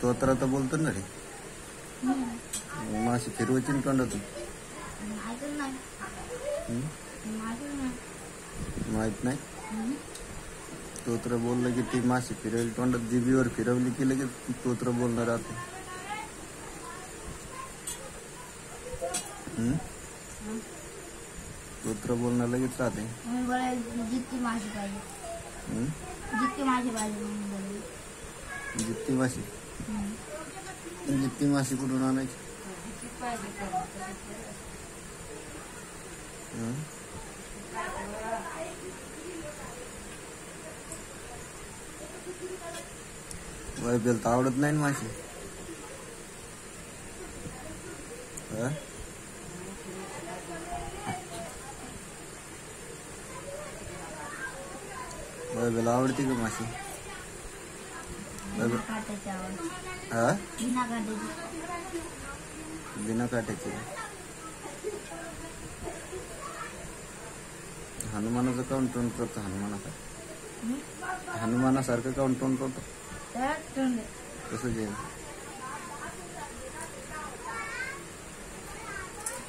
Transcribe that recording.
तोत्रा तर बोलतो ना रे. माशी फिरवायची तोंडातून. माहित नाही. तोत्र बोललं की ती माशी फिरवली तोंडात, जिभीवर फिरवली की लगेच तोत्र बोलणार राहते. तोत्र बोलणं लगेच राहते. जितकी माशी पाहिजे, जितकी माशी पाहिजे. जितकी माशी, जितकी माशी कुठून आणायची? वैभ्याला तर आवडत नाही माशी. वैभ्याला आवडते का माशी? बिना काट्याची. हनुमानाचं काऊन तोंड करतो? हनुमानासारखं काऊन तोंड करतो? कसं जे